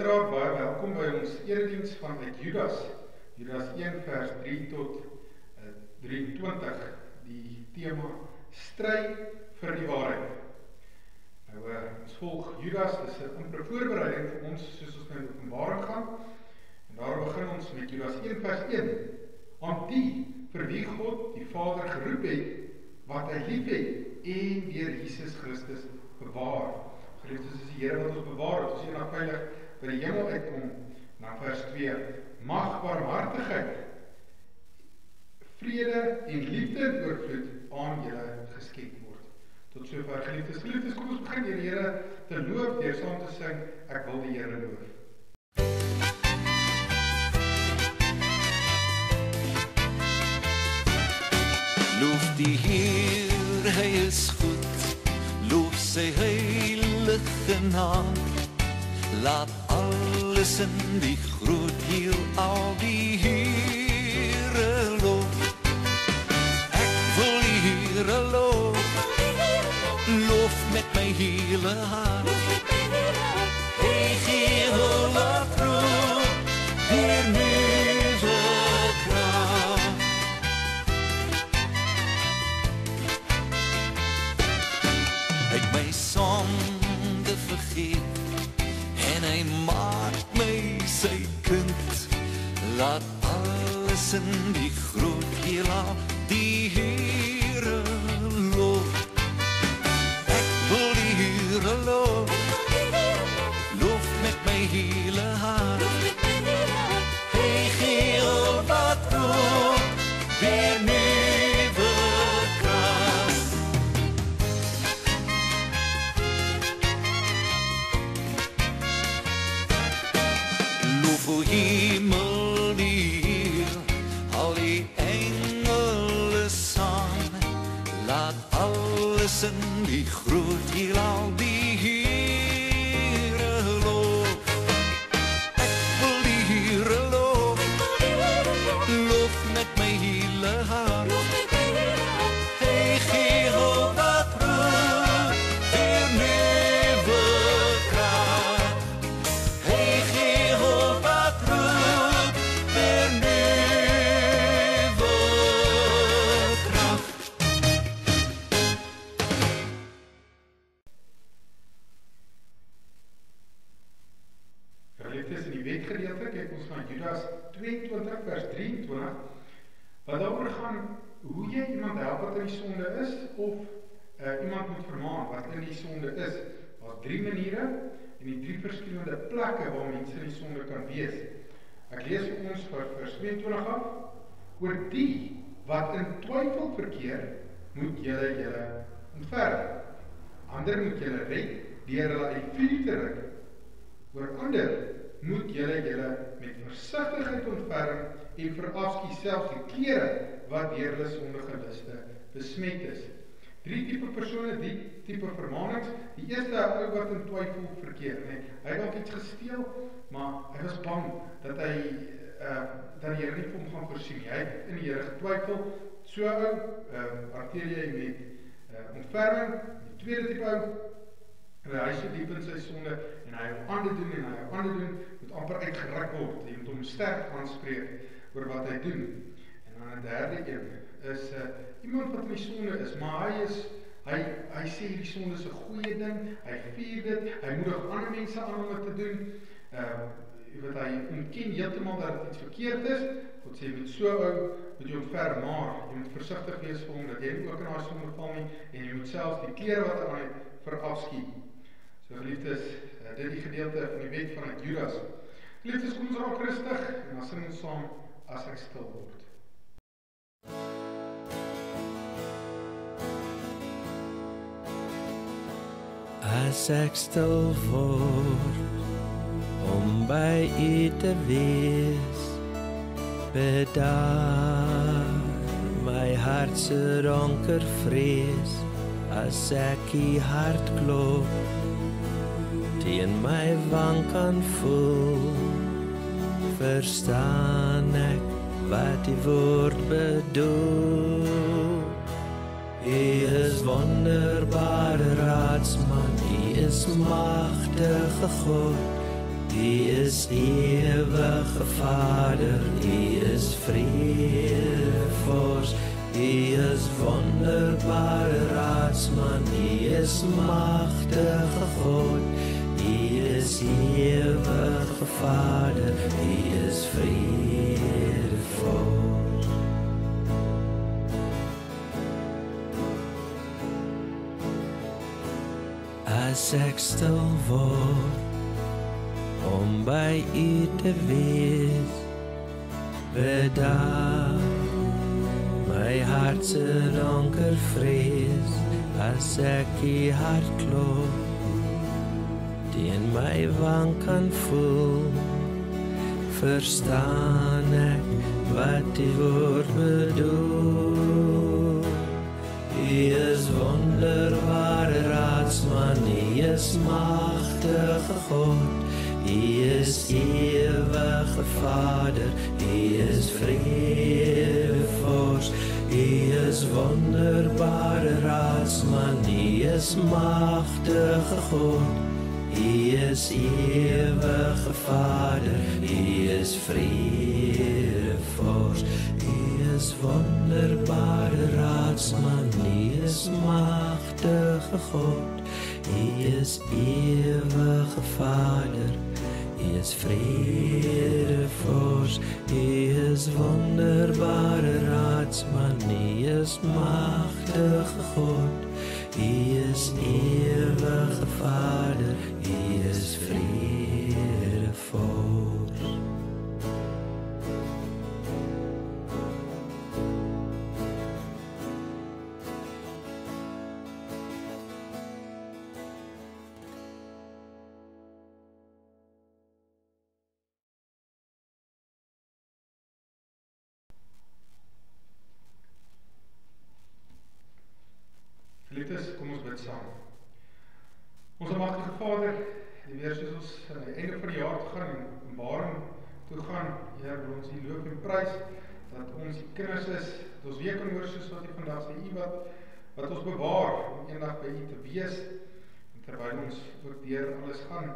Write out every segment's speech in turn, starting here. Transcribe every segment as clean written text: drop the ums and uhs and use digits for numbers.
luisteraar, baie welkom by ons erediens vanuit Judas 1 vers 3 tot 23, die tema Stry vir die waarheid. Nou, ons volg Judas, dis 'n ampre voorbereiding vir ons, soos ons nou in Openbaring gaan, en daar begin ons met Judas 1 vers 1, aan die vir wie God die Vader geroep het, wat hy lief het, en deur Jesus Christus bewaar. Geliefdes, is die Here wat ons bewaar het, ons eendag veilig by die hemel uitkom. Na vers 2, mag barmhartigheid, vrede en liefde in oorvloed aan julle geskenk word. Tot sover, geliefdes. Geliefdes, kom ons begin die Here te loof, deur saam te sing, ek wil die Here loof. Loof die Heer, hy is goed, loof sy heilige naam. Laat alles in die groot heelal die Heere loof. Ek wil die Heere loof, loof met my hele hart. Hy gee wat roep, weer nuwe kracht. Hy het my sonde vergeef, en hy maak my sy kind. Laat alles in die groot heelal die Heere loof. Ek wil die Heere loof, loof met my hele hart. Hy gee wat roep, weer nuwe kracht. Loof o hemel die Heer, al die engele saam. Laat alles in die groot heelal die Heere loof. Ek wil die Heere loof, loof met my hele hart. Hy gee wat roep, weer nuwe kracht. Hy gee wat roep, weer nuwe kracht. Geliefdes, in die wetgedeelte kyk ons na Judas 22 vers 23, wat daaroor gaan hoe jy iemand help wat in die sonde is, of iemand moet vermaan wat in die sonde is. Daar's 3 maniere en die 3 verskillende plekke waar mense in die sonde kan wees. Ek lees vir ons vers 22 af. Oor die wat in twyfel verkeer, moet julle ontferm. Ander moet julle red deur hulle uit vuur te ruk. Oor ander moet julle met versigtigheid ontferm en verafskiet selfs die klere wat deur hulle sondige luste besmet is. 3 tipe persone, 3 tipe vermaanings. Die eerste ou wat in twyfel verkeer. Nee, hy het dalk iets gesteel, maar hy was bang dat hy dat die Here nie vir hom gaan voorsien nie. Hy het in die Here getwyfel. So ou hanteer jy met ontferming. Die tweede tipe ou, hy is so diep in sy sonde en hy wil ander doen en hy ander doen, moet amper uitgeruk word. Jy moet hom sterk aanspreek oor wat hy doen. En dan 'n derde een is iemand wat in die sonde is, maar hy sê die sonde is 'n goeie ding, hy vier dit, hy moedig ander mense aan om dit te doen. Hy ontken heeltemal dat dit iets verkeerd is. God sê, met so ou moet jy ontferm, maar jy moet versigtig wees vir hom, dat jy nie ook in daai sonde val nie, en jy moet selfs die klere wat hy aan het verafskiet. So geliefdes, dit die gedeelte van die wet vanuit Judas. Geliefdes, kom ons raak rustig, en dan sing ons saam, as ek stil word. As ek stil word, om by U te wees, bedaar my hart se donker vrees, as ek U hart klop, teen my wang kan voel, verstaan ek wat die woord bedoel. U is wonderbare raadsman, U is magtige God, U is ewige Vader, U is Vredevors, U is wonderbare Raadsman, U is magtige God, U is ewige Vader, U is Vredevors. As ek stil word om by U te wees, bedaar my hart se donker vrees, as ek U hartklop teen my wang kan voel, verstaan ek wat U woord bedoel. U is wonderbare Raadsman, U is magtige God, U is ewige Vader, U is Vredevors, U is wonderbare Raadsman, U is magtige God, U is ewige Vader, U is Vredevors, U is wonderbare Raadsman, U is magtige God, U is ewige Vader, U is Vredevors, U is wonderbare Raadsman, U is magtige God, U is ewige Vader, U is Vredevors. Geliefdes, kom ons bid saam. Ons almagtige Vader, die weer soos ons aan die einde van die jaar te gaan en Openbaring toe gaan, Heer, wil ons U loof en prys, dat ons die kinders is, dat ons weer kan hoor soos wat U vandag sê, U wat ons bewaar, om eendag by U te wees, en terwyl ons ook deur alles gaan,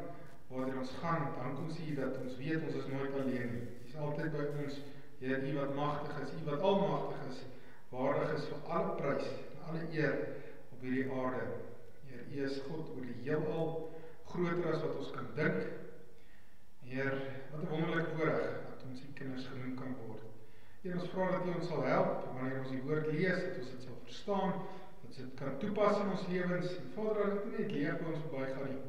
waar ons gaan, dank ons U dat ons weet, ons is nooit alleen nie. U is altyd by ons, Heer, U wat magtig is, U wat almagtig is, waardig is vir alle prys, en alle eer, op hierdie aarde. Heer, U is God oor die heelal, groter as wat ons kan dink. Heer, wat 'n wonderlik voorreg dat ons U kinders genoem kan word. Heer, ons vra dat U ons sal help wanneer ons die woord lees, dat ons dit sal verstaan, dat ons dit kan toepas in ons lewens. En Vader, dat dit nie net leeg by ons verby gaan nie,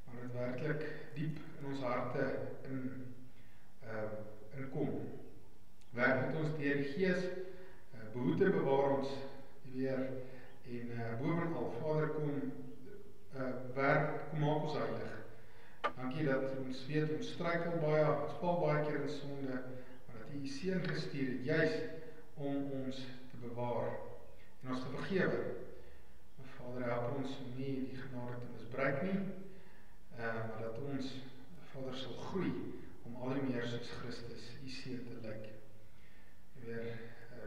maar dit werklik diep in ons harte inkom. Werk met ons deur die Gees, behoed en bewaar ons weer. En bovenal, Vader, kom maak ons heilig. Dankie dat ons weet, ons struikel baie, ons val baie keer in sonde, maar dat U U Seun gestuur het, juis om ons te bewaar en ons te vergewe. Vader, help ons om nie die genade te misbruik nie, maar dat ons, Vader, sal groei om al die meer soos Christus, U Seun te lyk. Weer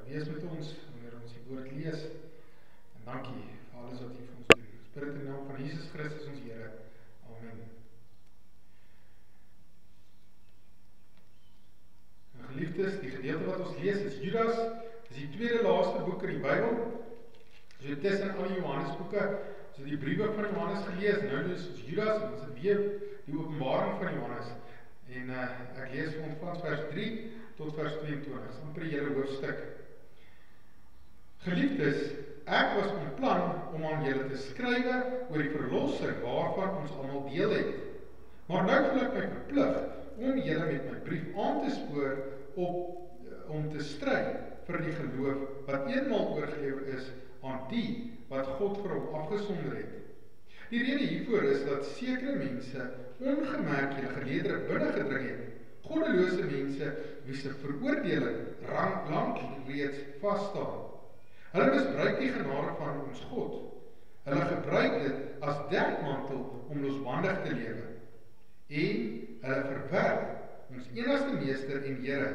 wees met ons wanneer ons die woord lees. Dankie vir alles wat U vir ons doen. Ons bid dit in naam van Jesus Christus ons Here. Amen. En geliefdes, die gedeelte wat ons lees is Judas, is die tweede laaste boek in die Bybel. So tussen al die Johannesboeke, so die briewe van Johannes gelees, nou is ons Judas, en ons het weer die Openbaring van Johannes. En ek lees vir ons van vers 3 tot vers 22, is amper die hele hoofstuk. Geliefdes, ek was van plan om aan julle te skrywe oor die verlossing waarvan ons almal deel het. Maar nou voel ek my verplig om julle met my brief aan te spoor om te stry vir die geloof wat eenmaal oorgelewer is aan die wat God vir hom afgesonder het. Die rede hiervoor is dat sekere mense ongemerk julle geleedere binne gedring het, goddelose mense wie se veroordeling lank reeds vasstaan. Hulle misbruik die genade van ons God. Hulle gebruik dit as dekmantel om losbandig te lewe. En hulle verwerp ons enigste meester en Here,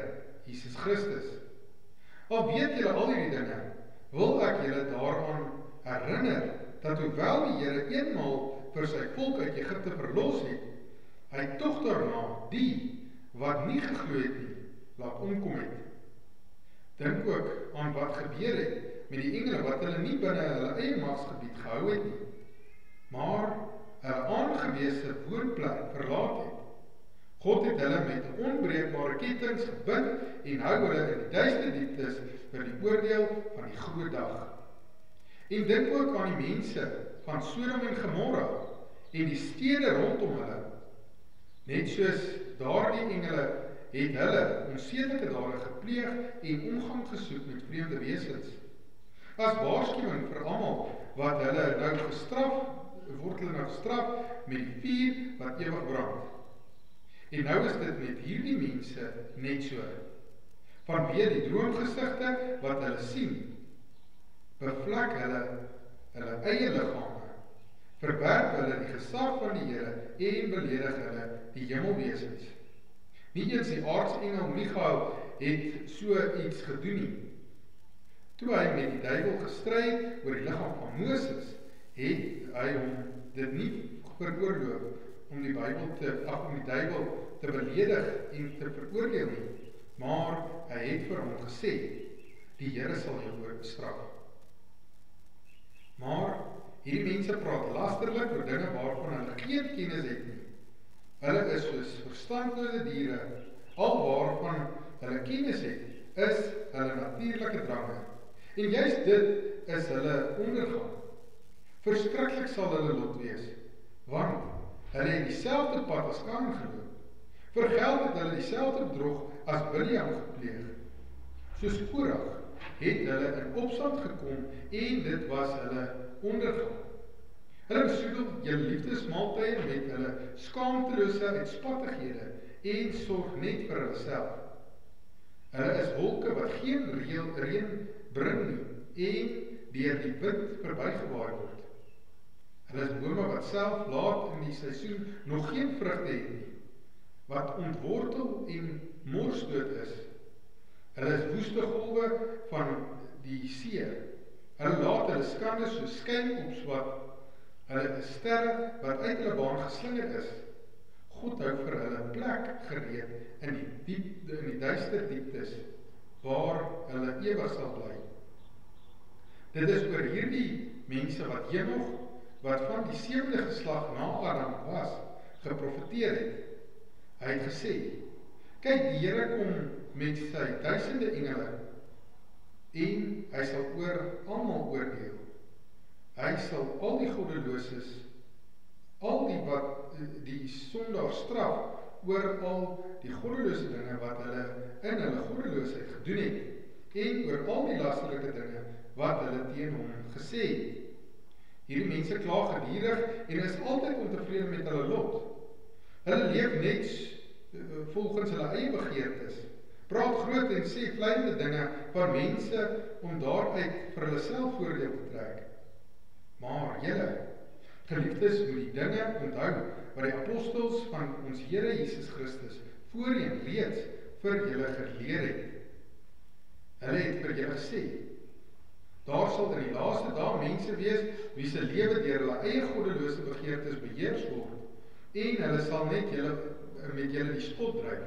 Jesus Christus. Al weet julle al hierdie dinge, wil ek julle daaraan herinner, dat hoewel die Here eenmaal vir sy volk uit Egipte verlos het, hy tog daarna die wat nie geglo het nie, laat omkom het. Dink ook aan wat gebeur het met die engele wat hulle nie binne hulle eie magsgebied gehou het nie, maar hulle aangewese woonplek verlaat het. God het hulle met onbreekbare kettinge gebind en hou hulle in die duister dieptes vir die oordeel van die groot dag. En dink ook aan die mense van Sodom en Gomorra en die stede rondom hulle. Net soos daardie engele het hulle onsedelike dade gepleeg en omgang gesoek met vreemde wesens. As waarskuwing vir almal wat hulle nou gestraf met die vuur wat ewig brand. En nou is dit met hierdie mense net so. Vanweë die droomgesigte wat hulle sien, bevlek hulle eie liggame, verwerp hulle die gesag van die Here en beledig hulle die hemelwesens. Nie eens die aartsengel Michael het so iets gedoen nie. Toe hy met die duiwel gestry het oor die liggaam van Moses, het hy hom dit nie veroorloof om die duiwel te beledig en te veroordeel nie, maar hy het vir hom gesê, die Here sal jou bestraf. Maar hierdie mense praat lasterlik oor dinge waarvan hulle geen kennis het nie. Hulle is soos verstandlose diere, al waarvan hulle kennis het, is hulle natuurlike drange. En juist dit is hulle ondergang. Verskriklik sal hulle lot wees, want hulle het dieselfde pad as Kain geloop. Vir geld het hulle dieselfde bedrog as Biliam gepleeg. Soos Korag het hulle in opstand gekom en dit was hulle ondergang. Hulle besoedel julle liefdesmaaltye met hulle skaamtelose uitspattighede en sorg net vir hulle self. Hulle is wolke wat geen reën bring nie en deur die wind verbygewaai word. Hulle is bome wat self laat in die seisoen nog geen vrugte het nie, wat ontwortel en morsdood is. Hulle is woeste golwe van die see. Hulle laat hulle skande so skyn opswat. Hulle is sterre wat uit hulle baan geslinger is. God hou vir hulle plek gereed in die duister dieptes, waar hulle ewig sal bly. Dit is oor hierdie mense wat Henog, wat van die 7de geslag na Adam was, geprofeteer het. Hy het gesê, kyk, die Here kom met sy 1000 engele, en hy sal oor almal oordeel. Hy sal al die goddeloses, al die wat die sondaar straf, oor al die goddelose dinge wat hulle in hulle goddeloosheid gedoen het, en oor al die lasterlike dinge wat hulle teen hom gesê het. Hierdie mense kla gedurig en is altyd ontevrede met hulle lot. Hulle leef net volgens hulle eie begeertes, praat groot en sê vleiende dinge van mense om daaruit vir hulle self voordeel te trek. Maar julle, geliefdes, moet die dinge onthou wat die apostels van ons Here Jesus Christus voorheen reeds vir julle geleer het. Hulle het vir julle gesê, daar sal in die laaste dae mense wees wie se lewe deur hulle eie goddelose begeertes beheers word, en hulle sal net met julle die spot dryf.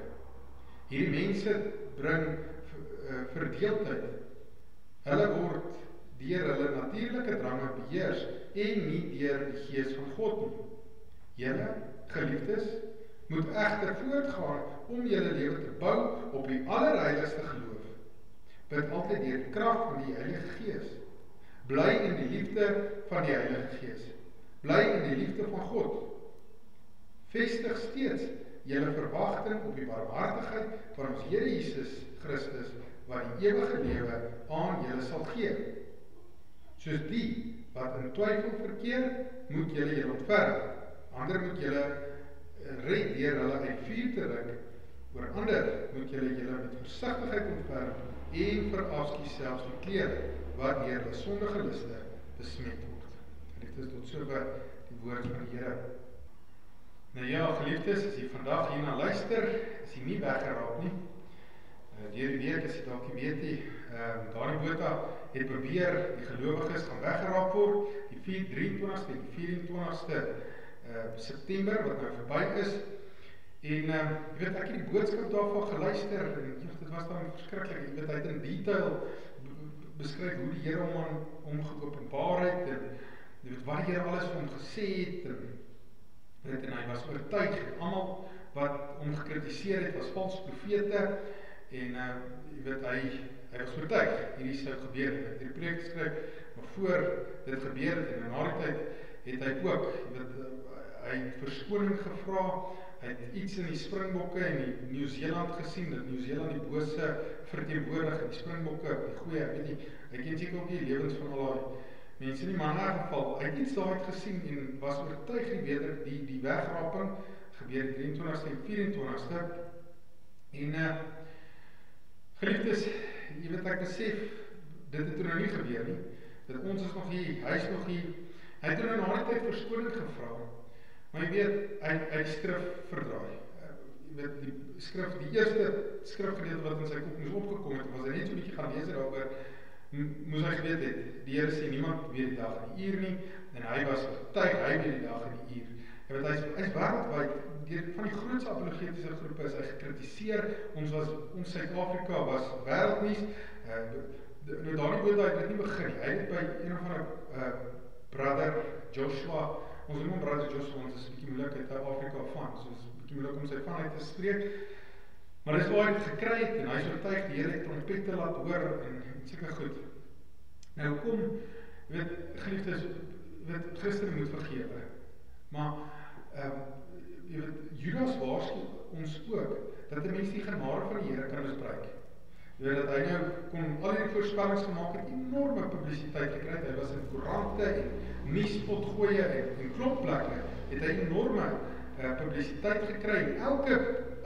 Hierdie mense bring verdeeldheid. Hulle word deur hulle natuurlike drange beheers en nie deur die Gees van God nie. Julle, geliefdes, moet egter voortgaan om julle lewe te bou op die allerheiligste geloof. Bid altyd deur die krag van die Heilige Gees. Bly in die liefde van die Heilige Gees. Bly in die liefde van God. Vestig steeds julle verwagting op die barmhartigheid van ons Here Jesus Christus, wat die ewige lewe aan julle sal gee. Soos die wat in twyfel verkeer, moet julle ontferm. Ander moet julle red deur hulle uit vuur te ruk. Oor ander moet julle met versigtigheid ontferm en verafskiet selfs die klere wat deur hulle sondige liste besmet word. Dit is tot sover die woord van die Here. Nou ja, geliefdes, as jy vandag hierna luister, is jy nie weggeraak nie. Deur die week, as jy dalk nie weet nie, Dani Botha het probeer die gelowiges gaan weggeraak word, die 23ste en die 24ste September, wat nou verby is, En jy weet, ek het die boodskap daarvan geluister en dit was dan verskriklik. Jy weet, hy het in detail beskryf hoe die Here hom geopenbaar het en jy weet wat die Here alles vir hom gesê het en hy was oortuig. Almal wat hom gekritiseer het was valse profete en jy weet hy was oortuig hierdie sou gebeur. Hy het die preek geskryf, maar voor dit gebeur het en na die tyd het hy ook, jy weet, hy het verskoning gevra. Hy het iets in die Springbokke en die Nieu-Seeland gesien, dat Nieu-Seeland die bose verteenwoordig en die Springbokke, die goeie, ek weet nie, hy ken seker ook die lewens van al die mense nie, maar in elk geval, hy het iets daar gesien en was oortuig die wegraping gebeur die 23ste en 24ste en geliefdes, jy weet ek besef, dit het toen nou nie gebeur nie, dat ons is nog hier, hy is nog hier, hy het toen nou na die tyd verskoning gevra, maar jy weet, hy die skrif verdraai. Jy weet, die eerste skrifgedeelte wat in sy kop moes opgekom het, was hy net so bietjie gaan lees daaroor, moes hy geweet het, die Here sê niemand weet die dag en die uur nie, en hy was oortuig, hy weet die dag en die uur. Jy weet, hy is wêreldwyd, van die grootste apologetiese groepe is hy gekritiseer, ons Suid-Afrika was wêreldnuus, nou daar nie hy het dit nie begin, hy het by een of ander brother Joshua, ons noem hom brother Joshua, ons is 'n bietjie moeilik uit Afrika van, so is 'n bietjie moeilik om sy van uit te spreek, maar dis waar hy het gekry het, en hy is oortuig, die Here het trompette laat hoor, en seker goed. Nou kom, weet, geliefdes, weet, Christen moet vergewe, maar, jy weet, Judas waarsku ons ook, dat die mens die genade van die Here kan misbruik. Jy weet, dat hy nou kon al die voorspellings gemaak het, enorme publisiteit gekry het, hy was in koerante en nuuspotgooie en klopplekke, het hy enorme publisiteit gekry, en elke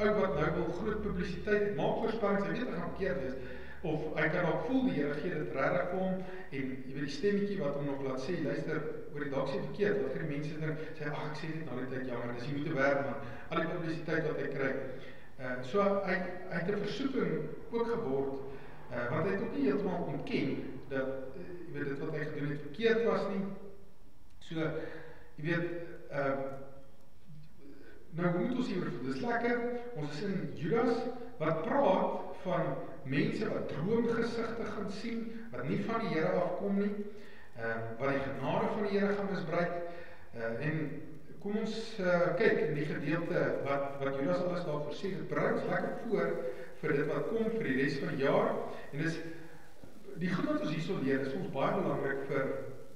ou wat nou wil groot publisiteit, maak voorspellings, hy weet hy gaan verkeerd wees, of hy kan ook voel die Here gee dit regtig vir hom, en jy weet die stemmetjie wat hom nog laat sê, luister, oor die dalk sê verkeerd, wat vir die mense dink, sê, ek sê dit na die tyd jammer, dis jy moet werk, man, al die publisiteit wat hy kry, so hy het 'n versoeking ook geword, want hy het ook nie heeltemal ontken, dat, jy weet, dit wat hy gedoen het verkeerd was nie, so, jy weet, nou hoe moet ons hieroor voel, dis lekker, ons is in Judas, wat praat van mense wat droomgesigte gaan sien, wat nie van die Here afkom nie, wat die genade van die Here gaan misbruik, en kom ons kyk in die gedeelte wat Judas alles daarvoor sê, dit bring ons lekker voor vir dit wat kom vir die res van die jaar, en dis, die goed wat ons hierso leer, is ons baie belangrik vir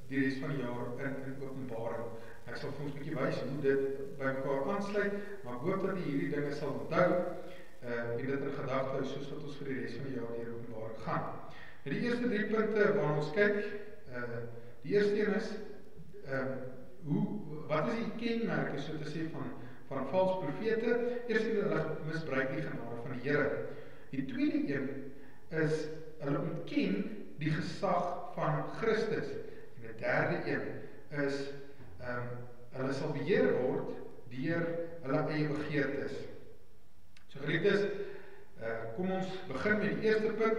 die res van die jaar in Openbaring. Ek sal vir ons 'n bietjie wys hoe dit by mekaar aansluit, maar ek hoop dat jy hierdie dinge sal onthou, en dit in gedagte hou, soos wat ons vir die res van die jaar deur Openbaring gaan. En die eerste 3 punte waarna ons kyk, die eerste een is, wat is die kenmerke, so te sê, van valse profete? Eerste een, hulle misbruik die genade van die Here. Die tweede een is, hulle ontken die gesag van Christus. En die derde een is, hulle sal beheer word deur hulle eie begeertes. So geliefdes, kom ons begin met die eerste punt,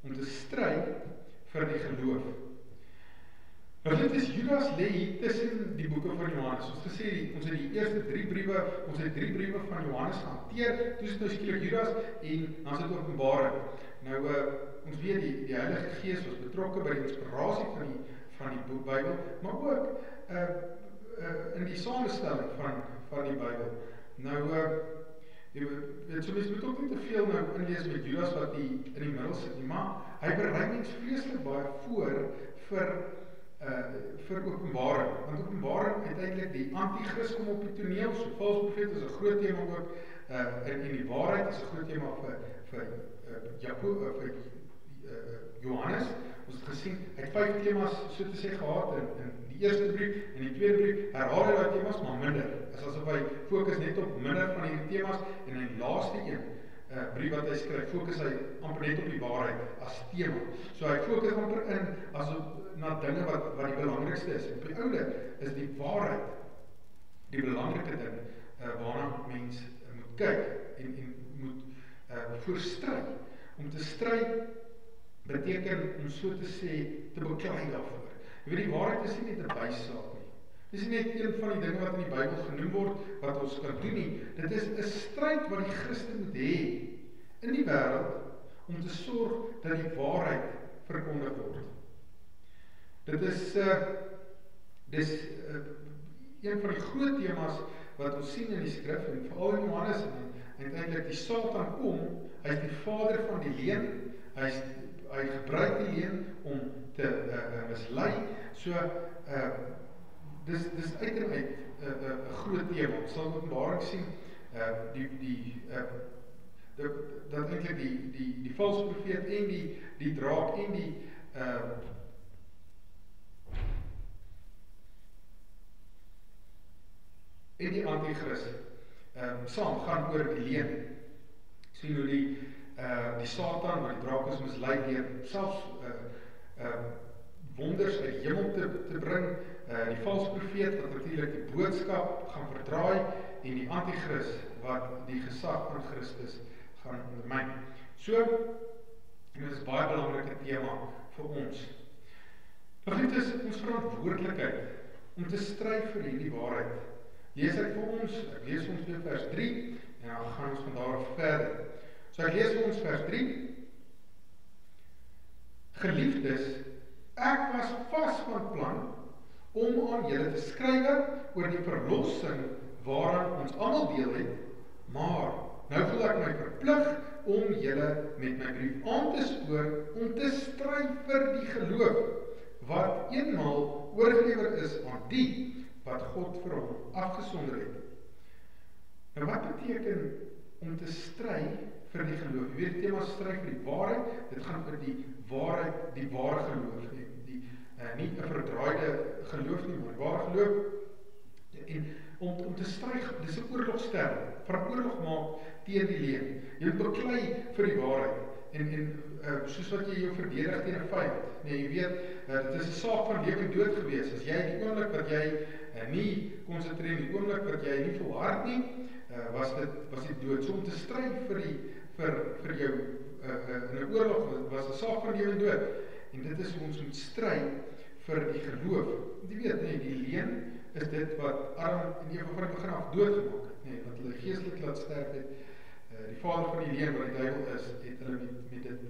om te stry vir die geloof. Nou dit is, Judas lê hier tussen die boeke van Johannes. Ons gesê, ons het die eerste 3 briewe, ons het 3 briewe van Johannes gehanteer, toe is het nou skielik Judas, en dan is het Openbaring. Nou, ons weet, die Heilige Gees was betrokke by die inspirasie van die Bybel, maar ook in die samestelling van die Bybel. Nou, jy weet, so mens moet ook nie te veel nou inlees met Judas wat in die middel sit nie, maar hy berei mens vreeslik baie voor vir Openbaring, want Openbaring uiteindelik die antichrist kom op die toneel, so valse profeet is 'n groot tema ook, en die waarheid is 'n groot tema vir Johannes. Ons het gesien, hy het 5 temas so te sê gehad in die eerste brief, en die tweede brief herhaal hy daai temas, maar minder. Dit is asof hy fokus net op minder van hierdie temas, en in die laaste een, brief wat hy skryf, fokus hy amper net op die waarheid as tema. So hy fokus amper in asof na dinge wat die belangrikste is. Op die oude is die waarheid die belangrike ding waarna mens moet kyk en moet voorstry. Om te stry beteken om so te sê te beklei daarvoor. Jy weet, die waarheid is nie net 'n bysaak nie. Dis nie net een van die dinge wat in die Bybel genoem word, wat ons kan doen nie. Dit is 'n stryd wat die Christen moet hê in die wêreld, om te sorg dat die waarheid verkondig word. Dit is een van die groot temas wat ons sien in die skrif, en veral in Johannes, en eintlik die Satan kom, hy is die vader van die leuen, hy gebruik die leuen om te mislei, so dis uit en uit 'n groot tema. Ons sal Openbaring sien, dat eintlik die valse profeet en die draak en die antichrist saam gaan oor die leuen. Sien hoe die Satan, wat die draak is, mislei deur selfs wonders uit die hemel te bring, die valse profeet wat natuurlik die boodskap gaan verdraai, en die antichrist wat die gesag van Christus gaan ondermyn. So, en dit is baie belangrike tema vir ons. Maar dit is ons verantwoordelikheid om te stry vir hierdie waarheid. Lees ek vir ons, ek lees ons weer vers 3, en dan gaan ons van daar af verder. So ek lees vir ons vers 3. Geliefdes, ek was vas van plan om aan julle te skrywe oor die verlossing waaraan ons almal deel het, maar nou voel ek my verplig om julle met my brief aan te spoor om te stry vir die geloof wat eenmaal oorgelewer is aan die wat God vir hom afgesonder het. Nou wat beteken om te stry vir die geloof? Jy weet, die thema stry vir die waarheid, dit gaan oor die waarheid, die ware geloof, nie 'n verdraaide geloof nie, maar ware geloof. En om te stry, dis 'n oorlogsterm, van oorlog maak teen die leuen. Jy beklei vir die waarheid, en soos wat jy jou verdedig teen 'n vyand. Nee, jy weet, dit is 'n saak van lewe en dood gewees. As jy die oomblik wat jy nie konsentreer, die oomblik wat jy nie volhard nie, was dit dood. So om te stry vir jou in 'n oorlog was 'n saak van lewe en dood. En dit is hoe ons moet stry vir die geloof. Jy weet, nee, die leuen is dit wat Adam en Eva van die begin af doodgemaak het, nee, wat hulle geestelik laat sterf het. Die vader van die leuen wat die duiwel is, het hulle met dit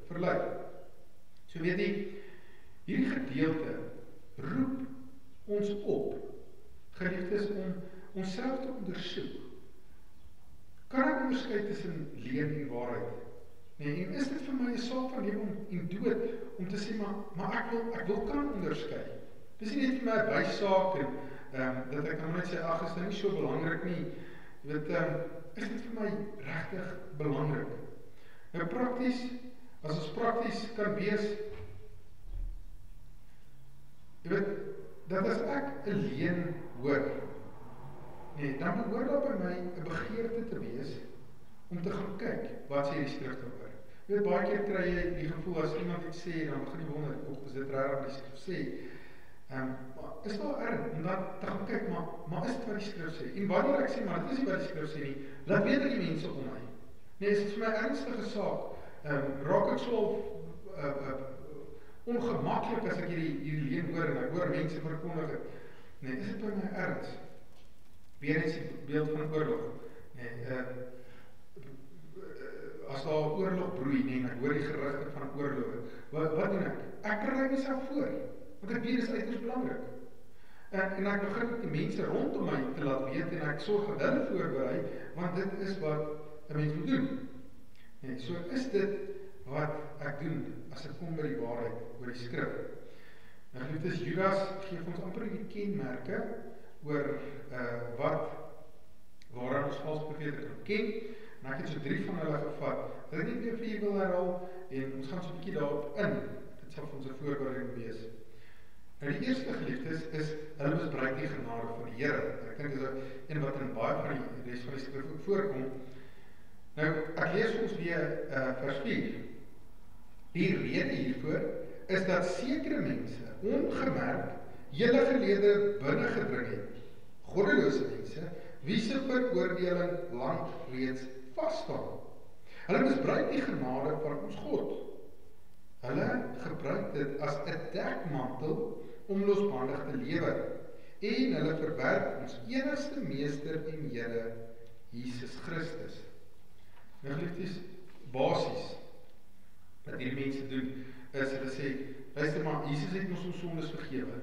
verlei. So weet jy, hierdie gedeelte roep ons op, geliefdes, om onsself te ondersoek. Kan ek onderskei tussen leuen en waarheid? Nee, en is dit vir my 'n saak van lewe en dood om te sê, maar ek wil kan onderskei. Dis nie net vir my 'n wyssaak en dat ek net sê, ag, is dit nie so belangrik nie. Jy weet, is dit vir my regtig belangrik? Nou prakties, as ons prakties kan wees, jy weet, dat as ek 'n leuen hoor, nee, dan behoort daar by my 'n begeerte te wees om te gaan kyk, wat sê die skrif daaroor. Jy weet, baie keer kry jy die gevoel, as iemand iets sê, dan begin jy wonder, is dit regtig wat die skrif sê? Maar is daar erg om dan te gaan kyk, maar is dit wat die skrif sê? En wanneer ek sê, maar dit is nie wat die skrif sê nie, laat weet ek die mense om my. Nee, is dit vir my ernstige saak, raak ek so ongemaklik as ek hierdie leuen hoor, en ek hoor mense verkondig het. Nee, is dit by my erns? Weer eens die beeld van oorlog. Nee, as daar oorlog broei, nee, en ek hoor die gerugte van oorlog, wat doen ek? Ek berei myself voor, want ek weet, is uiters belangrik. En ek begin met die mense rondom my te laat weet, en ek sorg dat hulle voorberei, want dit is wat 'n mens moet doen. Nee, so is dit wat ek doen, as ek kom by die waarheid oor die skrif. Nou, geliefdes, Judas gee ons amper die kenmerke oor waaraan ons valse profete kan ken, en ek het so 3 van hulle gevat, dat ek nie meer vir jy wil herhaal, en ons gaan so 'n bietjie daarop in, dit sal vir ons 'n voorbereiding wees. Nou, die eerste, geliefdes, is, hulle misbruik die genade van die Here. Ek dink is een wat in baie van die res van die skrif ook voorkom. Nou, ek lees ons weer vers 4. Die rede hiervoor is dat sekere mense ongemerk hele gelede binne gedring het, goddelose mense, wie se veroordeling lank reeds vasstaan. Hulle misbruik die genade van ons God. Hulle gebruik dit as 'n dekmantel om losbandig te lewe. en hulle verwerp ons enigste meester en Here, Jesus Christus. Nou geliefdes, basies, wat hierdie mense doen, is hulle sê, luister maar, Jesus het ons sondes vergewe.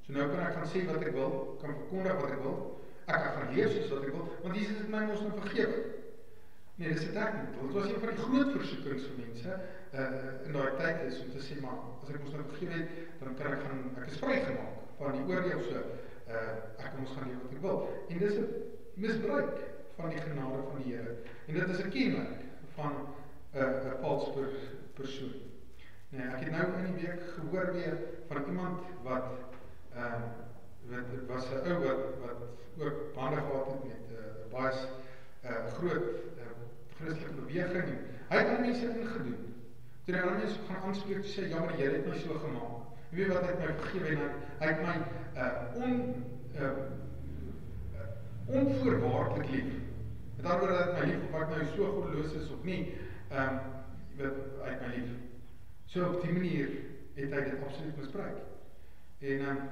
So nou kan ek gaan sê wat ek wil, kan verkondig wat ek wil, ek kan gaan leef soos wat ek wil, want Jesus het my ons nou vergewe. Nee, dis 'n dekmantel. Dit was een van die groot versoekings vir mense in daai tyd is om te sê, maar as ek ons nou vergewe het, dan kan ek is vrygemaak van die oordeel so, ek kan ons gaan leef wat ek wil. En dis 'n misbruik van die genade van die Here. En dit is 'n kenmerk van 'n vals persoon. Nee, ek het nou in die week gehoor weer van iemand wat was 'n ou wat ook bande gehad het met baie groot Christelike beweging. Hy het aan mense ingedoen. Toe die ander mense gaan aanspreek, toe sê, ja, maar die Here het my so gemaak. En weet wat, hy het my vergewe en hy het my onvoorwaardelik lief. Met ander woorde, hy het my lief, of ek nou so goddeloos is of nie, hy het my lief. So op die manier het hy dit absoluut misbruik. En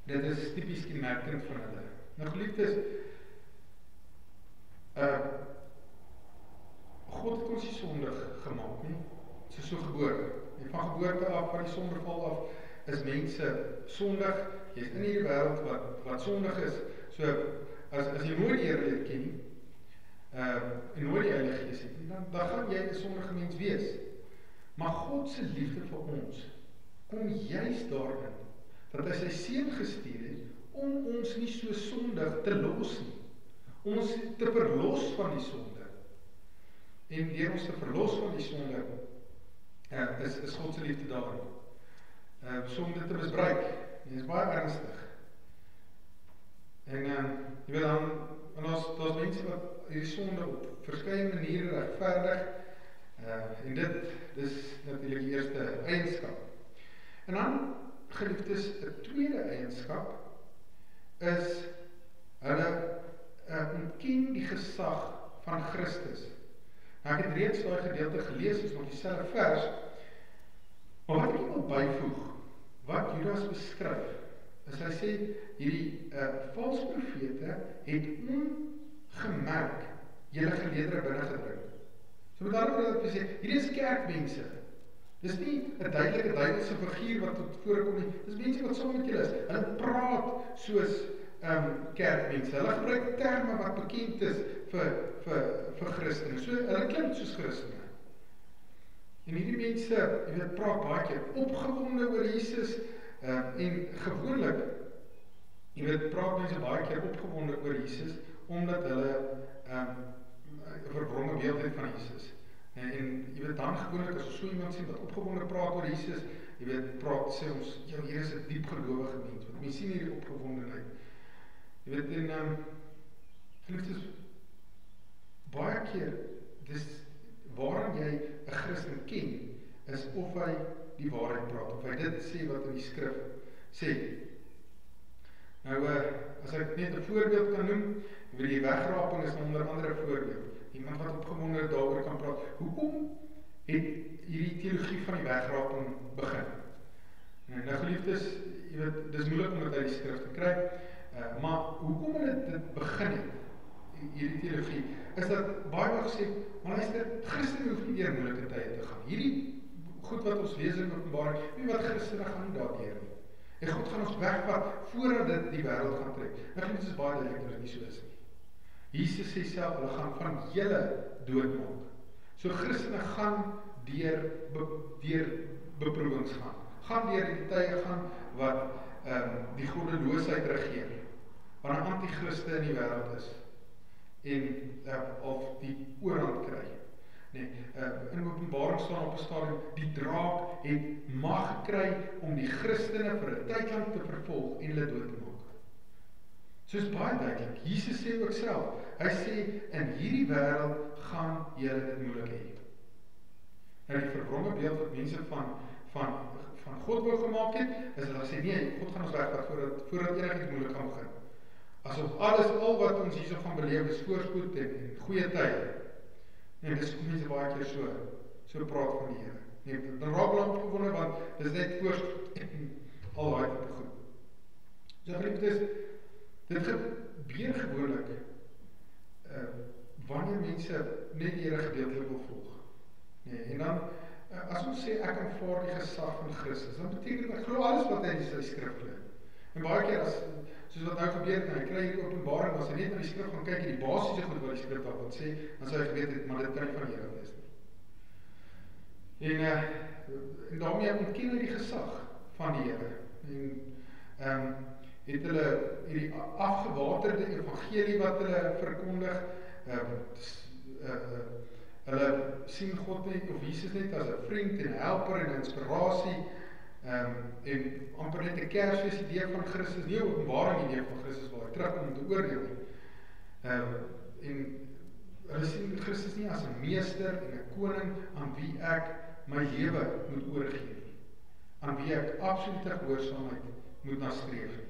dit is typies kenmerkend van hulle. Nou geliefdes, God het ons nie sondig gemaak nie. Dit is so gebore. En van geboorte af, van die sondeval af, is mense sondig. Jy is in hierdie wêreld wat sondig is. So, as jy nooit die Here leer ken nie, en nooit die Heilige Gees het nie, dan gaan jy 'n sondige mens wees. Maar God se liefde vir ons kom juist daarin dat hy sy seun gestuur het om ons nie so sondig te los nie, om ons te verlos van die sonde. En deur ons te verlos van die sonde is God se liefde daarin. Sonde te misbruik, dit is baie ernstig. En jy weet dan, daar's mense wat hierdie sonde op verskeie maniere regverdig, en dit is natuurlik die eerste eienskap. En dan, geliefdes, 'n tweede eienskap is hulle ontken die gesag van Christus. Nou, ek het reeds daai gedeelte gelees, is nog dieselfde vers, maar wat ek wil byvoeg, wat Judas beskryf, is hy sê, hierdie valse profete het ongemerk julle geleedere binnengedring. So met ander woorde sê, hierdie is kerkmense. Dis nie 'n duidelike duiwelse figuur wat tot voorkom nie. Dis mense wat saam met julle is. Hulle praat soos kerkmense. Hulle gebruik terme wat bekend is vir Christene. So hulle klink soos Christene. En hierdie mense, jy weet, praat baie keer opgewonde oor Jesus en gewoonlik, jy weet, praat mense baie keer opgewonde oor Jesus omdat hulle 'n verwronge beeld het van Jesus. En jy weet, dan gewoonlik as ons so iemand sien wat opgewonde praat oor Jesus, jy weet, sê ons, ja, hier is 'n diep gelowige mens, want mense sien hierdie opgewondenheid. Jy weet, en geliefdes, baie keer, dis waarin jy 'n Christen ken, is of hy die waarheid praat, of hy dit sê wat in die skrif sê. Nou, as ek net 'n voorbeeld kan noem, weet die wegraping is onder andere voorbeeld. Iemand wat opgewonde daaroor kan praat. Hoekom het hierdie teologie van die wegraping begin? Nou geliefdes, jy weet, dis moeilik om dit uit die skrif te kry, maar hoekom het dit begin het, hierdie teologie, is dat baie gesê, maar luister, Christene hoef nie deur moeilike tye te gaan. Hierdie goed wat ons lees in Openbaring, weet wat Christene gaan nie daardeur nie. En God gaan ons wegvat voordat dit die wêreld gaan trek. Nou geliefdes, is baie duidelik dat dit nie so is nie. Jesus sê self, hulle gaan van julle doodmaak. So Christene gaan deur beproewings gaan deur die tye gaan wat die goddeloosheid regeer, wat 'n anti-Christe in die wêreld is en of die oorhand kry. Nee, in Openbaring staan op 'n stadium, die draak het mag gekry om die Christene vir 'n tyd lank te vervolg en hulle dood te maak. So is baie duidelik. Jesus sê ook self, hy sê, in hierdie wêreld gaan julle dit moeilik hê. Nou die verwronge beeld wat mense van God wou gemaak het, is hulle sê, nee, God gaan ons wegvat voordat enigiets moeilik gaan begin. Asof al wat ons hierso gaan beleef is voorspoed en goeie tye. Nee, dis hoe mense baie keer so praat van die Here. Nee, dan raak hulle opgewonde want dis net voorspoed en al daai tipe goed. So geliefdes, dit gebeur gewoonlik wanneer mense net die Here gedeeltelik wil volg. Nee, en dan, as ons sê ek aanvaar die gesag van Christus, dan beteken dit ek glo alles wat hy in sy skrif lê. En baie keer soos wat nou gebeur het, ek kry hier Openbaring, as hy net na die skrif gaan kyk, die basiese goed wat die skrif wat sê, dan sou hy geweet het, maar dit kan nie van die Here wees nie. En daarmee ontken hy die gesag van die Here. En het hulle hierdie afgewaterde evangelie wat hulle verkondig, hulle sien God net, of Jesus net as 'n vriend en 'n helper en 'n inspirasie, en amper net 'n Kersfees idee van Christus, nie 'n Openbaring idee van Christus waar hy terugkom om te oordeel nie. En hulle sien Christus nie as 'n meester en 'n koning aan wie ek my lewe moet oorgee nie, aan wie ek absolute gehoorsaamheid moet nastreef nie.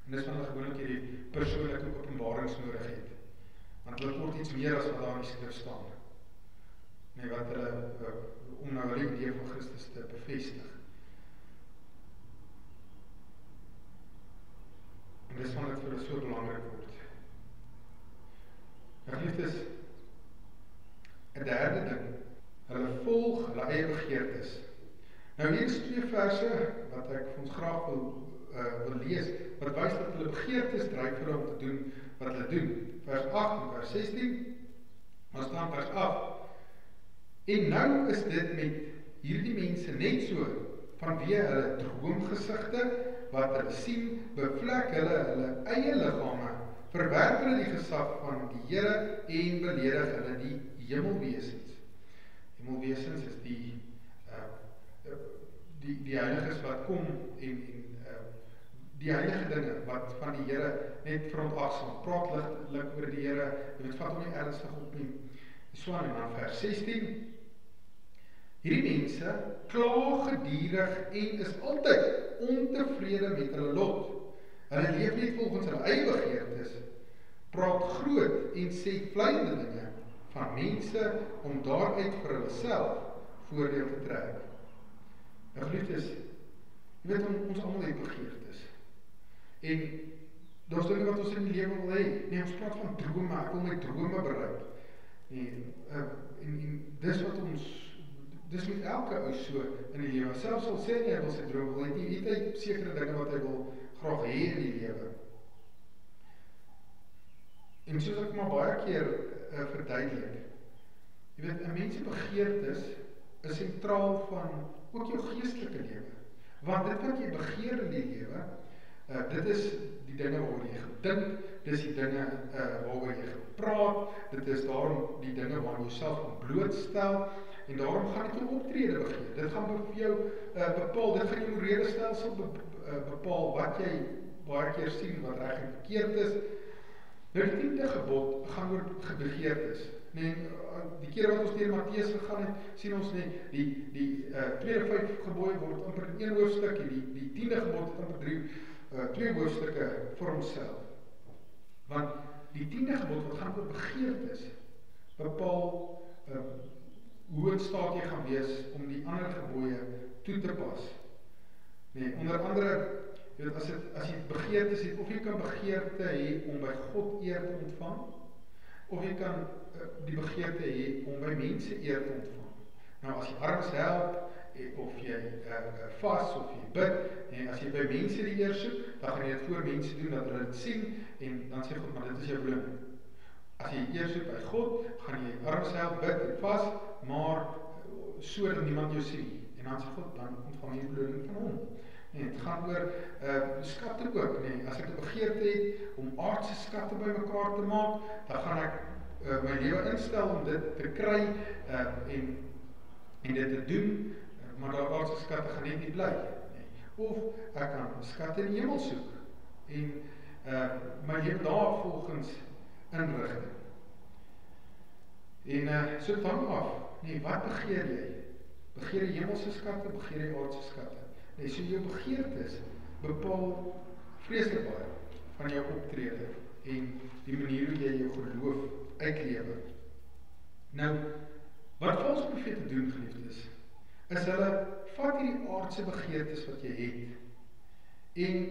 En dis van hulle gewoonlik hierdie persoonlike openbarings nodig het. Want hulle kort iets meer as wat daar in die skrif staan. Nee, wat hulle, om nou hulle idee van Christus te bevestig. En dis van dit vir hulle so belangrik word. Geliefdes, 'n derde ding, hulle volg hulle eie begeertes. Nou hier is 2 verse wat ek vir ons graag wil lees, wat wys dat hulle begeertes dryf hulle om te doen wat hulle doen. Vers 8 en vers 16, maar staan vers 8, en nou is dit met hierdie mense net so, vanweë hulle droomgesigte, wat hulle sien, bevlek hulle eie liggame, verwerp hulle die gesag van die Here en beledig hulle die hemelwesens. Hemelwesens is die heiliges wat kom en die heilige dinge wat van die Here net verontagsaam, praat lig oor die Here, jy weet, vat hom nie ernstig op nie. So en dan vers 16, hierdie mense kla gedurig en is altyd ontevrede met hulle lot. Hulle leef net volgens hulle eie begeertes, praat groot en sê vleiende dinge van mense om daaruit vir hulle self voordeel te trek. Nou geliefdes, jy weet, ons almal het begeertes. En daar's dinge wat ons in die lewe wil hê. Nee, ons praat van drome, ek wil my drome bereik. En dis wat dis met elke ou so in die lewe. Selfs al sê hy wil sy droom wil, het hy sekere dinge wat hy wil graag hê in die lewe. En soos ek maar baie keer verduidelik, jy weet, 'n mens se begeertes is sentraal van ook jou geestelike lewe. Want dit wat jy begeer in die lewe, dit is die dinge waaroor jy gedink, dis die dinge waaroor jy gepraat, dit is daarom die dinge waarin jy jouself blootstel, en daarom gaan dit jou optrede begeer. Dit gaan vir jou bepaal, dit gaan jou morele stelsel bepaal, wat jy baie keer sien, wat reg en verkeerd is. Nou die 10de gebod gaan oor begeertes. Nee, die keer wat ons deur Matteus gegaan het, sien ons net, die tweede 5 gebooie word amper in 1 hoofstuk, die 10de gebod het amper 2 hoofstukke vir homself. Want die 10de gebod wat gaan oor begeertes, bepaal hoe in staat jy gaan wees om die ander gebooie toe te pas. Nee, onder andere, as jy begeertes het, of jy kan begeerte hê om by God eer te ontvang, of jy kan die begeerte hê om by mense eer te ontvang. Nou, as jy armes help, of jy vas, of jy bid, en as jy by mense die eer soek, dan gaan jy dit voor mense doen, dat hulle dit sien, en dan sê God, maar dit is jou beloning. As jy eer soek by God, gaan jy armes help, bid en vas, maar so dat niemand jou sien. En dan sê God, dan ontvang jy die beloning van hom. Nee, het gaan oor skatte ook. Nee, as ek 'n begeerte het om aardse skatte bymekaar te maak, dan gaan ek my lewe instel om dit te kry en dit te doen, maar daar aardse skatte gaan net nie bly. Nee. Of ek kan skatte in die hemel soek en my lewe daar volgens inrig. En so het hang af. Nee, wat begeer jy? Begeer jy hemelse skatte, begeer jy aardse skatte? Nee, so jou begeertes bepaal vreeslik baie van jou optrede en die manier hoe jy jou geloof uitlewe. Nou, wat valse profete doen, geliefdes, is hulle vat hierdie aardse begeertes wat jy het en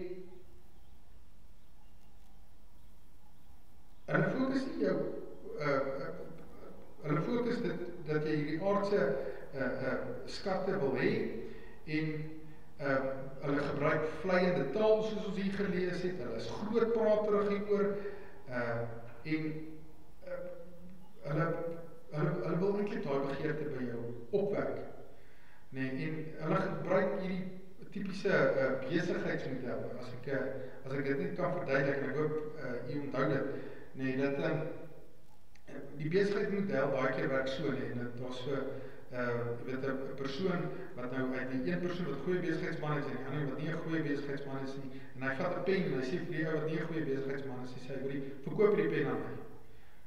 fokus nie jou, hulle fokus dat jy hierdie aardse skatte wil hê, en hulle gebruik vleiende taal soos ons hier gelees het, hulle is groot praterig hieroor, en hulle wil eintlik daai begeerte by jou opwek. Nee, en hulle gebruik hierdie typiese besigheidsmodel, as ek dit net kan verduidelik, en ek hoop jy onthou dit, nee, dat die besigheidsmodel baie keer werk so, nee, en dit was so, jy weet, 'n persoon wat nou uit die een persoon wat goeie besigheidsman is, en die ander wat nie 'n goeie besigheidsman is nie, en hy vat 'n pen, en hy sê vir die ou wat nie 'n goeie besigheidsman is, hy sê, hoorie, verkoop hierdie pen aan my.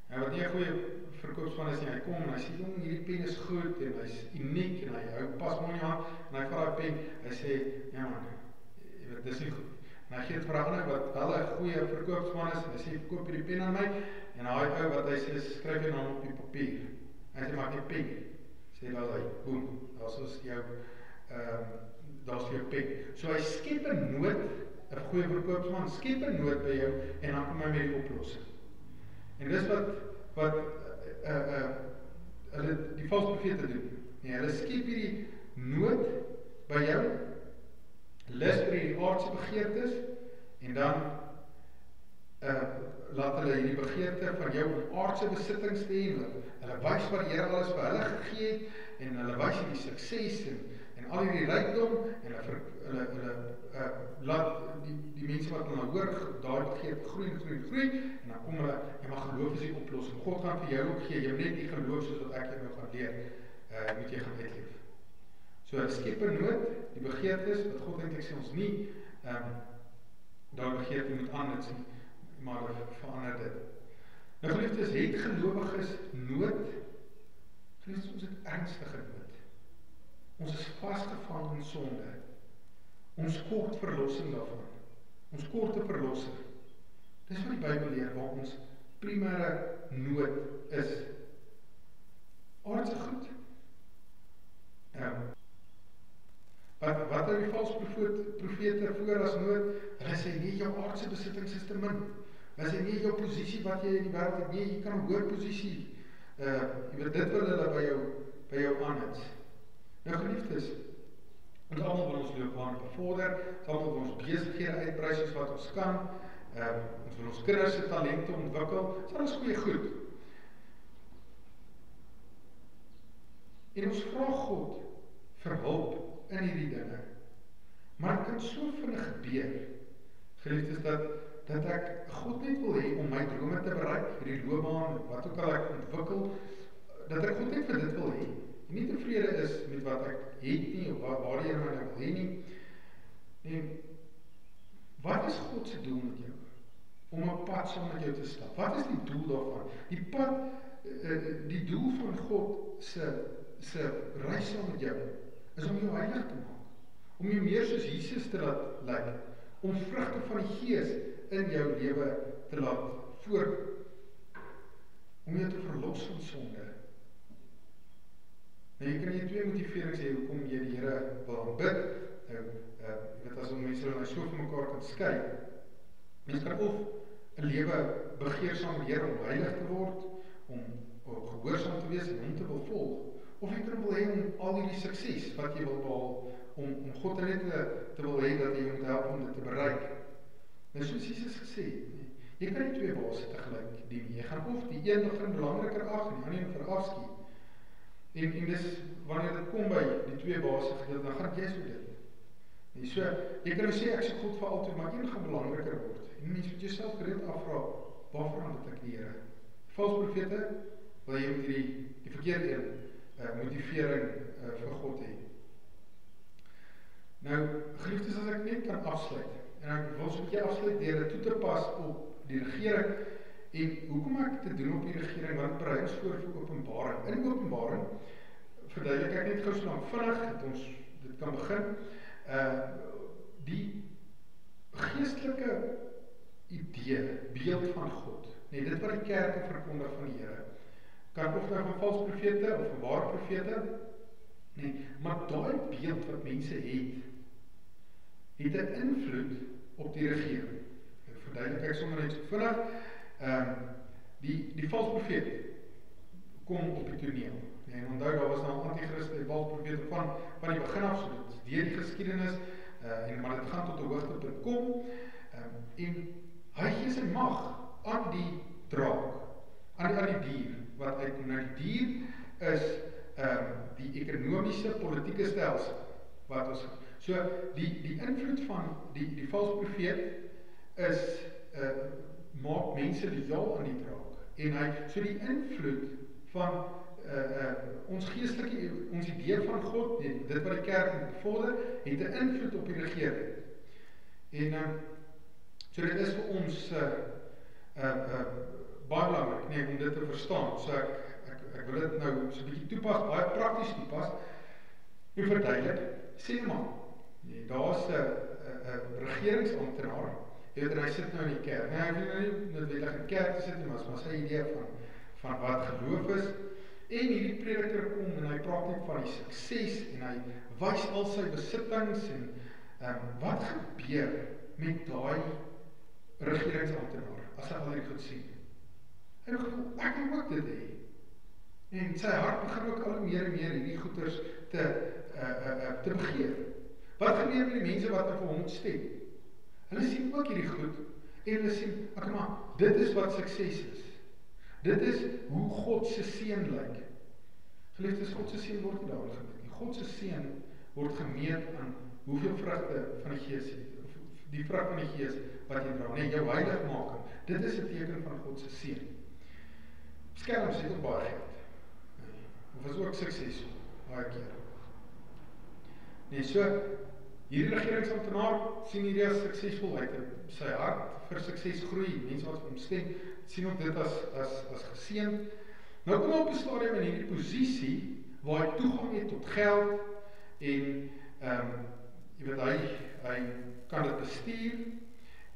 En wat nie 'n goeie verkoopsman is nie, hy kom en hy sê, jong, hierdie pen is goed, en hy is uniek, en hy pas mooi aan, en hy vat die pen, hy sê, ja man, jy weet, dis nie goed. En hy gee het vir 'n ander wat wel 'n goeie verkoopsman is, en hy sê, verkoop hierdie pen aan my, en hy ou wat hy sê, skryf jy naam op die papier. En hy sê, maak jy pen. Sê, daar is hy, boem, daar is jou, daar is jou pen. So hy skep 'n nood, 'n goeie verkoopsman, skep 'n nood by jou, en dan kom hy met die oplossing. En dis wat hulle die valse profete doen. Nee, hulle skep hierdie nood by jou, lus vir die aardse begeertes, en dan laat hulle hierdie begeerte van jou om aardse besittings te hê, hulle wys wat die Here alles vir hulle gegee het, en hulle wys hierdie sukses, en al hierdie rykdom, en hulle laat die mense wat hulle hoor, daai begeerte groei, en dan kom hulle, jy mag geloof is die oplossing, God gaan vir jou ook gee, jy moet net die geloof soos wat ek jou nou gaan leer, moet jy gaan uitleef. So hulle skep 'n nood, die begeertes, wat God eintlik sê ons nie, daai begeerte moet anders nie, maar verander dit. Nou geliefdes, het gelowiges nood? Geliefdes, ons het ernstige nood. Ons is vasgevang in sonde. Ons kort verlossing daarvan. Ons kort 'n verlosser. Dis wat die Bybel leer, waar ons primêre nood is. Aardse goed. Wat hou die valse profete voor as nood? Hulle sê, nee, jou aardse besittings is te min. Hulle sê, nee, jou posisie wat jy in die wêreld het, nee, jy kan 'n hoër posisie. Jy weet, dit wil hulle by jou aanhits. Nou geliefdes, ons almal wil ons loopbaan bevorder, ons almal wil ons besighede uitbrei soos wat ons kan, ons wil ons kinders se talente ontwikkel, dit is alles goeie goed. En ons vra God vir hulp in hierdie dinge. Maar dit kan so vinnig gebeur, geliefdes, dat ek God net wil hê om my drome te bereik, hierdie loopbaan, wat ook al ek ontwikkel, dat ek God net vir dit wil hê. Nie tevrede is met wat ek het nie, of waar die Here my nou wil hê nie. En wat is God se doel met jou? Om 'n pad saam met jou te stap. Wat is die doel daarvan? Die doel van God se reis saam met jou is om jou heilig te maak, om jou meer soos Jesus te laat lyk, om vrugte van die Gees in jou lewe te laat voorkom, om jou te verlos van sonde. Nou, jy kan hier twee motiverings hê hoekom jy die Here wil aanbid. Nou, jy weet, as mense nou so van mekaar kan skei, mens kan of 'n lewe begeersaam met die Here om heilig te word, om gehoorsaam te wees en hom te wil volg, of jy kan wil hê om al hierdie sukses wat jy wil behaal, om God net te wil hê dat jy moet help om dit te bereik. Nou, soos Jesus gesê het, jy kan nie twee baase tegelyk dien. Jy gaan of die een begin belangriker ag en die ander verafskiet. En dis, wanneer dit kom by die twee base gedeelte, dan gaan jy so dit. En so, jy kan nou sê, ek sê God vir altyd, maar een gaan belangriker word. En mens moet jouself gereed afvra, waarvoor aanbid ek die Here? Valse profete, wil jy met die verkeerde een, motivering vir God hê. Nou, geliefdes, as ek net kan afsluit, en ek wil so 'n bietjie afsluit deur dit toe te pas op die regering, en hoekom ek te doen op die regering, want berei ons voor openbaring. In die openbaring, verduidelik ek net gou so lank vinnig, dat ons dit kan begin, die geestelike idee, beeld van God, nee, dit wat die kerke verkondig van die Here, kan of nou van valse profete, of van ware profete, nee, maar daai beeld wat mense het 'n invloed op die regering. Ek verduidelik ek sommer net so vinnig, die valse profeet kom op die toneel. En onthou, daar was nou antichriste en valse profete van die begin af, so dit is deur die geskiedenis, maar dit gaan tot 'n hoogtepunt kom, en hy gee sy mag aan die draak, aan die dier, wat uitkom. Nou die dier is die ekonomiese, politieke stelsel, wat ons, so die invloed van die valse profeet is, maak mense loyaal aan die draak, en so die invloed van ons geestelike, ons idee van God, dit wat die kerk moet bevorder, het 'n invloed op die regering. En so dit is vir ons baie belangrik, om dit te verstaan. So ek wil dit nou so 'n bietjie toepas, baie prakties toepas, en verduidelik. Sê maar, daar's 'n regeringsamptenaar, en hy sit nou in die kerk. Hy hoef nie noodwendig in die kerk te sit, maar sy idee van wat geloof is. En hierdie prediker kom en hy praat net van die sukses en hy wys al sy besittings en wat gebeur met daai regeringsamptenaar as hy al hierdie goed sien. Hy het gevoel, ek wil ook dit hê. En sy hart begin ook al hoe meer en meer hierdie goeders te begeer. Wat gebeur met die mense wat vir hom stem? Hulle sien ook hierdie goed en hulle sien, maar dit is wat sukses is. Dit is hoe God se seën lyk. Geliefdes, God se seën word nie daar gemeet nie. God se seën word gemeet aan hoeveel vrugte van die Gees het, of die vrug van die Gees wat jy dra, jou heiligmaking. Dit is 'n teken van God se seën. Skelms het ook baie geld. Of is ook suksesvol, baie keer. So, hierdie regeringsamptenaar sien hierdie as suksesvol uit. Sy hart vir sukses groei, mense wat vir hom stem, sien ook dit as geseënd. Nou kom hy op 'n stadium in hierdie posisie waar hy toegang het tot geld en jy weet hy kan dit bestuur,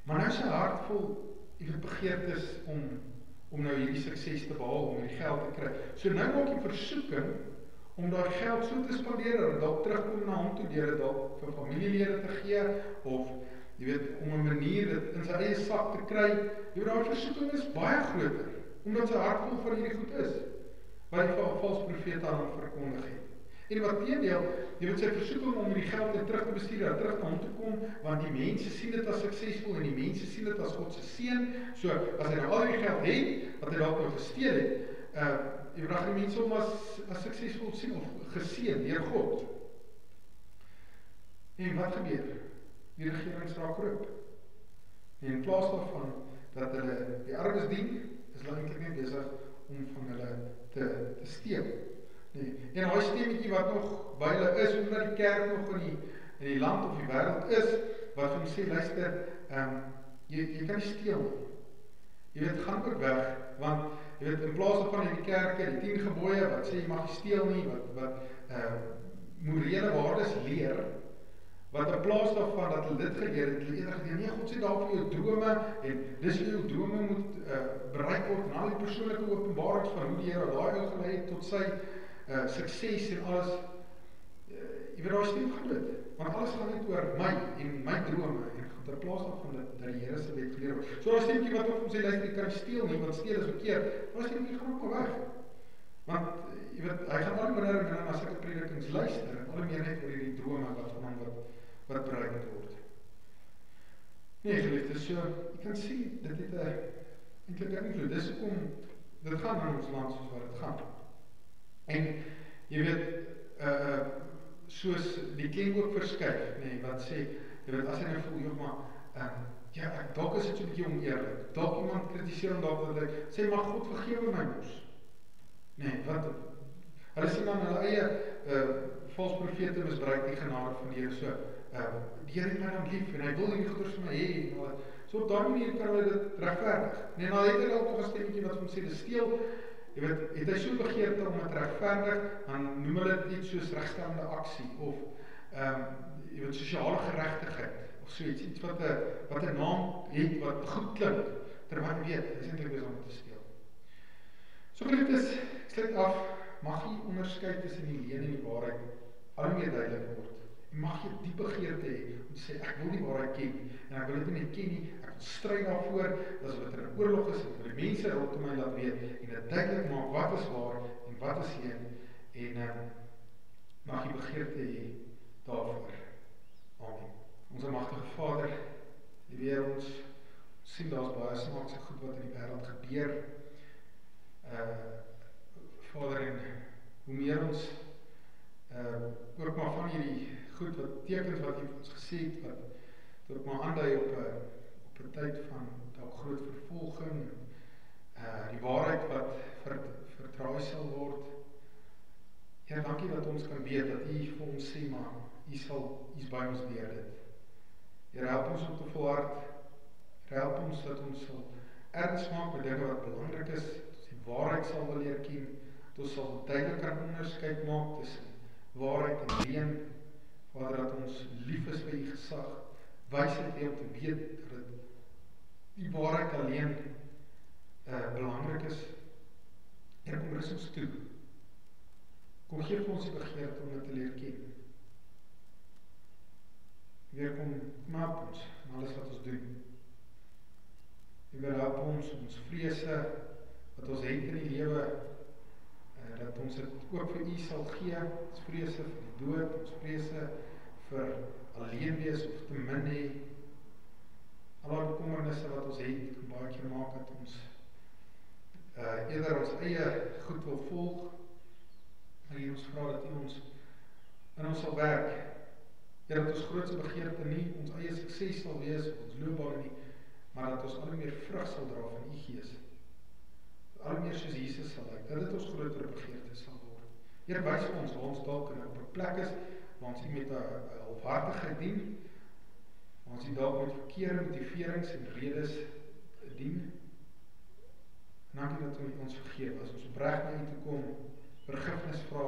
maar nou sy hart vol begeertes om nou hierdie sukses te behaal, om hierdie geld te kry. So nou maak die versoeking om daai geld so te spandeer dat dit dalk terugkom na hom toe, deur dit dalk vir familielede te gee, of jy weet, om 'n manier dit in sy eie sak te kry. Jy weet, daai versoeking is baie groter, omdat sy hart vol van hierdie goed is, wat die valse profeet aan hom verkondig het. En wat teendeel, jy weet, sy versoeking om hierdie geld terug te bestuur, terug na hom te kom, want die mense sien dit as suksesvol, en die mense sien dit as God se seën. So, as hy nou al die geld het, wat hy dalk nou gesteel het, jy weet, die mense om as suksesvol sien, of geseën deur God. En wat gebeur? Die regering raak roop. En in plaas daarvan dat hulle die armes dien, is hulle eintlik net besig om van hulle te steel. En daai stemmetjie wat nog by hulle is, omdat die kerk nog in die land of die wêreld is, wat vir hom sê, luister, jy kan nie steel nie. Jy weet, gaan ook weg, want jy weet, in plaas van die kerke, die 10 gebooie, wat sê jy mag nie steel nie, wat morele waardes leer, wat in plaas daarvan dat hulle dit geleer het, hulle eerder geleer, nee, God sê daar vir jou drome, en dis jou drome moet bereik word, en al die persoonlike openbarings van hoe die Here daai ou gelei het tot sy sukses en alles, jy weet, daar stem gaan dit, want alles gaan net oor my en my drome, en in plaas daarvan dat die Here se wet geleer word. So daar stemtjie wat ook om sê, luister, jy kan nie steel nie, want steel is verkeerd, daar stemtjie gaan ook maar weg. Want, jy weet, hy gaan al minder en minder na sulke predikings luister, en al meer net oor die drome wat bereik moet word. Nee, geliefdes, so, jy kan sien, dit het eintlik 'n invloed, dis hoekom dit gaan in ons land soos wat dit gaan. En, jy weet, soos die kling ook verskuif, wat sê, jy weet, as hy nou voel, dalk is dit so 'n bietjie oneerlik, dalk iemand kritiseer hom dalk dat hy sê, maar God vergewe my mos. Want hulle sien dan hulle eie valse profete misbruik die genade van die Here, so, die Here het my dan lief, en hy wil hierdie goeders vir my hê, so op daardie manier kan hulle dit regverdig. En dan het hy ook nog 'n stemmetjie wat hom sê, dis steel, jy weet, het hy so begeerte om het regverdig, dan noem hulle dit iets soos regstellende aksie, of, jy weet, sosiale geregtigheid, of so iets wat 'n naam het, wat goed klink, terwyl jy weet, hy is eintlik besig om te steel. So geliefdes, ek sluit af, mag jy onderskei tussen die leuen en die waarheid al meer duidelik word. En mag jy die begeerte hê, om te sê, ek wil die waarheid ken, en ek wil dit nie net ken nie, ek wil stryd daarvoor, as wat er 'n oorlog is, ek wil die mense rondom my laat weet, en dit duidelik maak wat is waar, en wat is leuen, en mag jy begeerte hê daarvoor. Amen. Onze magtige Vader, die Here, ons sien daar is baie snaakse goed wat in die wêreld gebeur. Vader, en hoe meer ons ook maar van hierdie goed, wat tekens wat jy ons gesê het, wat ook maar aandui op 'n tyd van dalk groot vervolging, die waarheid wat verdraai sal word. Here, dankie dat ons kan weet, dat U vir ons sê, maar U is by ons deur dit. Here, help ons om te volhard, help ons dat ons sal erns maak met dinge wat belangrik is, dat ons die waarheid sal wil leer ken, dat ons sal duidelik kan onderskeid maak tussen waarheid en leuen. Vader, dat ons lief is vir U gesag, wysheid hê om te weet dat die waarheid alleen belangrik is. Here, kom rus ons toe. Kom gee vir ons die begeerte om dit te leer ken. Weer kom help ons in alles wat ons doen. Weer help ons vrese wat ons het in die lewe, dat ons dit ook vir U sal gee, ons vrese vir die dood, ons vrese vir alleen wees of te min hê. Al die bekommernisse wat ons het, kan baie keer maak dat ons eerder ons eie goed wil volg, maar hier ons vra dat U ons in ons sal werk. Dat ons grootste begeerte nie ons eie sukses sal wees, of ons loopbaan nie, maar dat ons al meer vrug sal dra van U Gees. Al meer soos Jesus sal lyk, dat dit ons groter begeerte sal word. Here, wys vir ons waar ons dalk op 'n plek is, waar ons U met 'n halfhartigheid dien, waar ons U dalk met verkeerde motiverings en redes dien. En dankie dat U ons vergewe, as ons opreg na U toe kom, vergifnis vra.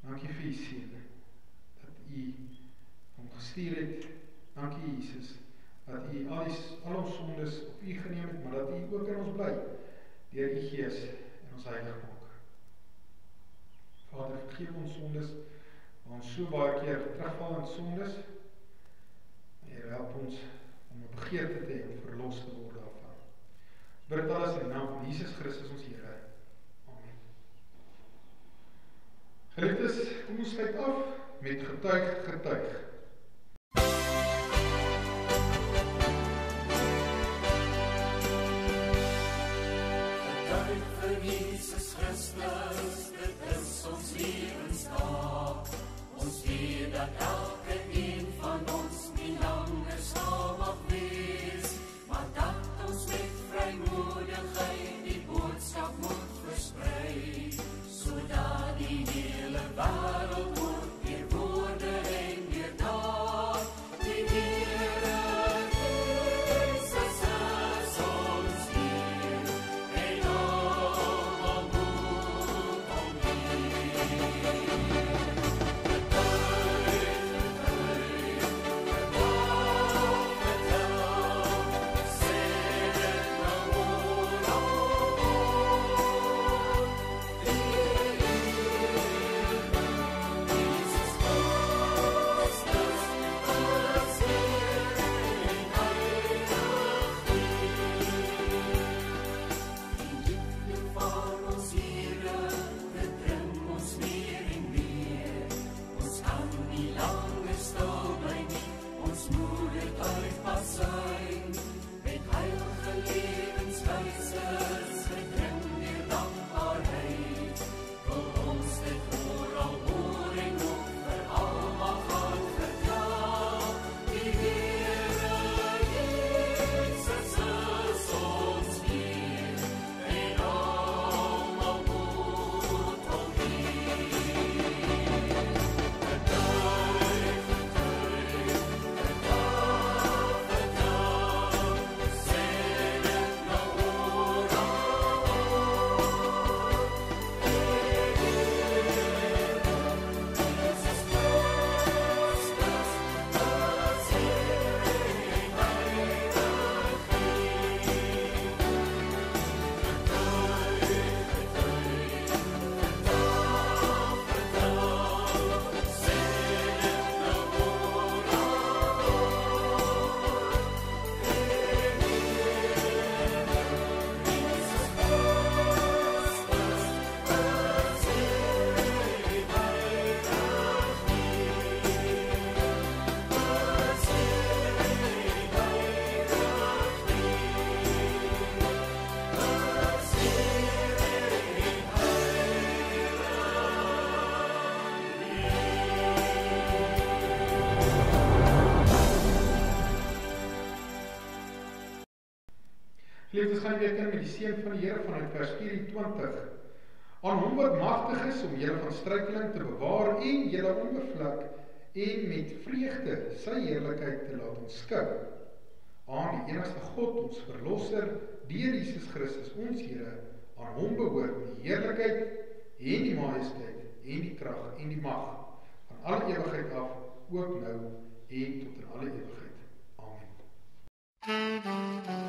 Dankie vir U seën, dat U hom gestuur het. Dankie Jesus, dat U al ons sondes op U geneem het, maar dat U ook in ons bly, deur U Gees en ons heilig maak. Vader, vergeef ons sondes, waar ons so baie keer terugval in sondes. Here, help ons om 'n begeerte te hê om verlos te word daarvan. Bid dit alles in die naam van Jesus Christus ons Here. Amen. Geliefdes, kom ons sluit af met getuig, getuig. Getuig vir Jesus Christus, dit is ons lewensdag. Ons weet dat elke een van ons nie langer sal mag wees, maar dat ons met vrymoedigheid die boodskap moet versprei, sodat die hele wêreld moet deur woorde en deur daad die Here Jesus is ons Heer, en almal moet hom eer. Getuig Geliefdes, gaan weer in met die seën van die Here vanuit vers 24. Aan hom wat magtig is om julle van struikeling te bewaar en julle onbevlek en met vreugde sy heerlikheid te laat aanskou. Aan die enigste God, ons verlosser, deur Jesus Christus, ons Here, aan hom behoort die heerlikheid en die majesteit en die krag en die mag van alle ewigheid af, ook nou en tot in alle ewigheid. Amen.